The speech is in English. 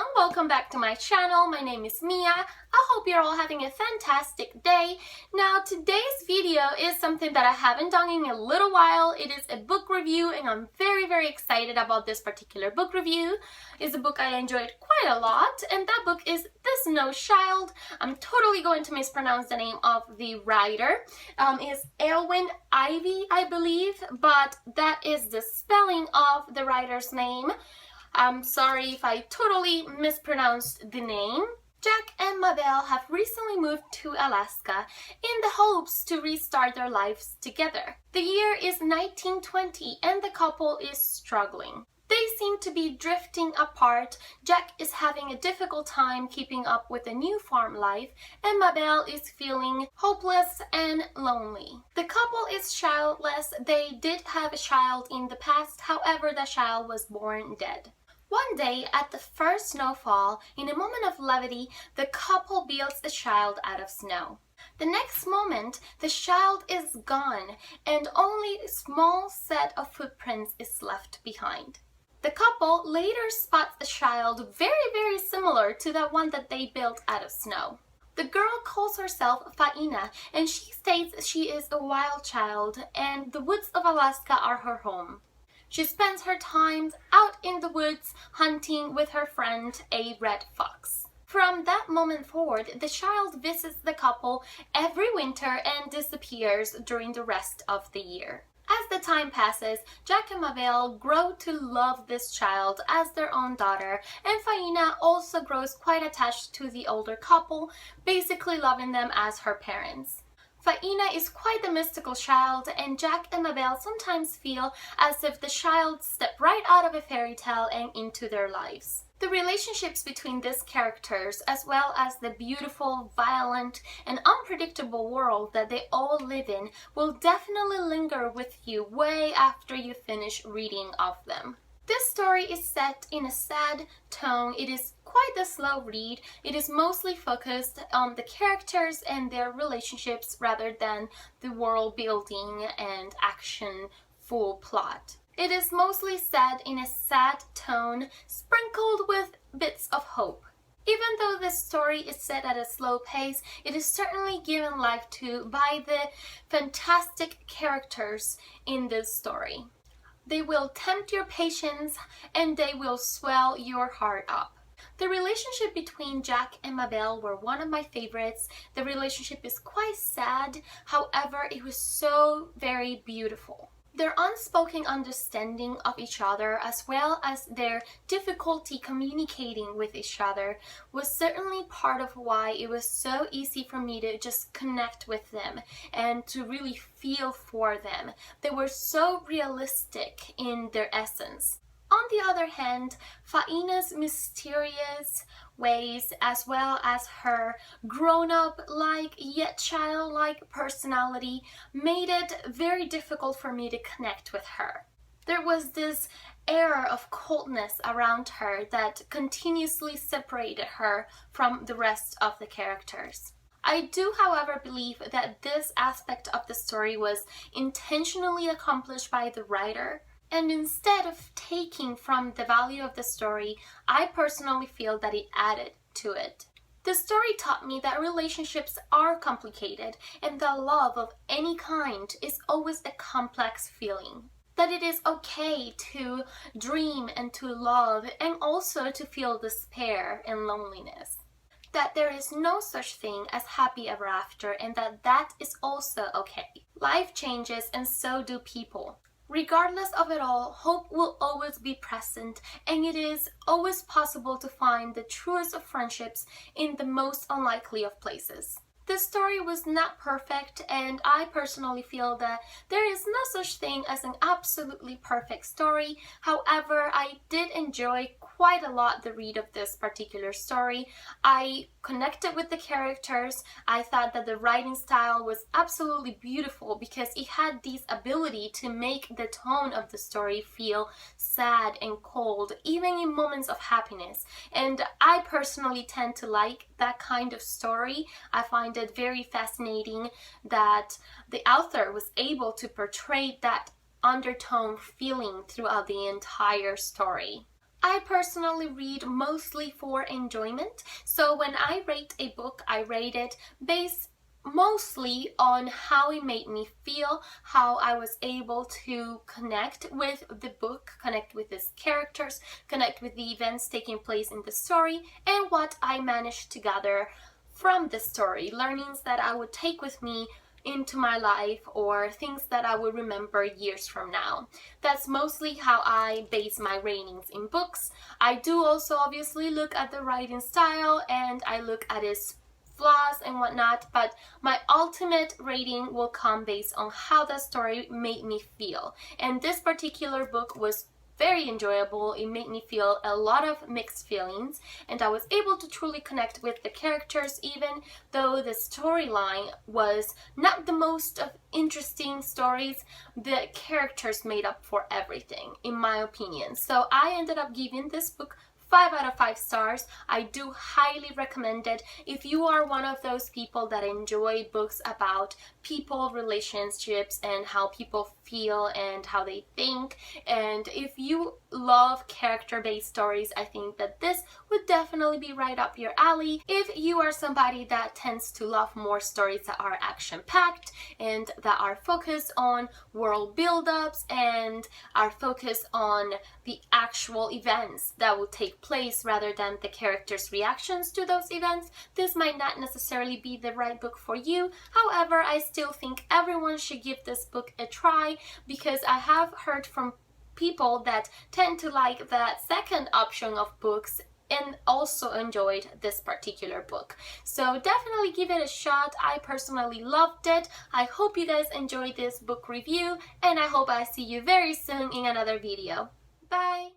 everyone, welcome back to my channel. My name is Mia. I hope you're all having a fantastic day. Now today's video is something that I haven't done in a little while. It is a book review and I'm very excited about this particular book review. It's a book I enjoyed quite a lot and that book is The Snow Child. I'm totally going to mispronounce the name of the writer. It's Eowyn Ivey, I believe, but that is the spelling of the writer's name. I'm sorry if I totally mispronounced the name. Jack and Mabel have recently moved to Alaska in the hopes to restart their lives together. The year is 1920 and the couple is struggling. They seem to be drifting apart. Jack is having a difficult time keeping up with the new farm life and Mabel is feeling hopeless and lonely. The couple is childless. They did have a child in the past, however the child was born dead. One day, at the first snowfall, in a moment of levity, the couple builds a child out of snow. The next moment, the child is gone and only a small set of footprints is left behind. The couple later spots a child very similar to the one that they built out of snow. The girl calls herself Faina and she states she is a wild child and the woods of Alaska are her home. She spends her time out in the woods hunting with her friend, a red fox. From that moment forward, the child visits the couple every winter and disappears during the rest of the year. As the time passes, Jack and Mabel grow to love this child as their own daughter, and Faina also grows quite attached to the older couple, basically loving them as her parents. Faina is quite the mystical child and Jack and Mabel sometimes feel as if the child stepped right out of a fairy tale and into their lives. The relationships between these characters, as well as the beautiful, violent, and unpredictable world that they all live in, will definitely linger with you way after you finish reading of them. This story is set in a sad tone. It is quite a slow read. It is mostly focused on the characters and their relationships rather than the world building and action full plot. It is mostly set in a sad tone, sprinkled with bits of hope. Even though this story is set at a slow pace, it is certainly given life to by the fantastic characters in this story. They will tempt your patience and they will swell your heart up. The relationship between Jack and Mabel were one of my favorites. The relationship is quite sad, however, it was so very beautiful. Their unspoken understanding of each other as well as their difficulty communicating with each other was certainly part of why it was so easy for me to just connect with them and to really feel for them. They were so realistic in their essence. On the other hand, Faina's mysterious ways as well as her grown-up-like yet childlike personality made it very difficult for me to connect with her. There was this air of coldness around her that continuously separated her from the rest of the characters. I do, however, believe that this aspect of the story was intentionally accomplished by the writer. And instead of taking from the value of the story, I personally feel that it added to it. The story taught me that relationships are complicated and that love of any kind is always a complex feeling. That it is okay to dream and to love and also to feel despair and loneliness. That there is no such thing as happy ever after and that is also okay. Life changes and so do people. Regardless of it all, hope will always be present and it is always possible to find the truest of friendships in the most unlikely of places. This story was not perfect and I personally feel that there is no such thing as an absolutely perfect story. However, I did enjoy quite a lot the read of this particular story. I connected with the characters. I thought that the writing style was absolutely beautiful because it had this ability to make the tone of the story feel sad and cold, even in moments of happiness. And I personally tend to like that kind of story. I find it very fascinating that the author was able to portray that undertone feeling throughout the entire story. I personally read mostly for enjoyment, so when I rate a book, I rate it based mostly on how it made me feel, how I was able to connect with the book, connect with its characters, connect with the events taking place in the story, and what I managed to gather from the story, learnings that I would take with me into my life or things that I will remember years from now. That's mostly how I base my ratings in books. I do also obviously look at the writing style and I look at its flaws and whatnot, but my ultimate rating will come based on how the story made me feel. And this particular book was very enjoyable. It made me feel a lot of mixed feelings, and I was able to truly connect with the characters, even though the storyline was not the most interesting stories. The characters made up for everything, in my opinion. So I ended up giving this book 5 out of 5 stars. I do highly recommend it if you are one of those people that enjoy books about people, relationships, and how people feel and how they think. And if you love character-based stories, I think that this would definitely be right up your alley. If you are somebody that tends to love more stories that are action-packed and that are focused on world build-ups and are focused on the actual events that will take place rather than the characters' reactions to those events, this might not necessarily be the right book for you. However, I still think everyone should give this book a try because I have heard from people that tend to like that second option of books and also enjoyed this particular book. So definitely give it a shot. I personally loved it. I hope you guys enjoyed this book review and I hope I see you very soon in another video. Bye!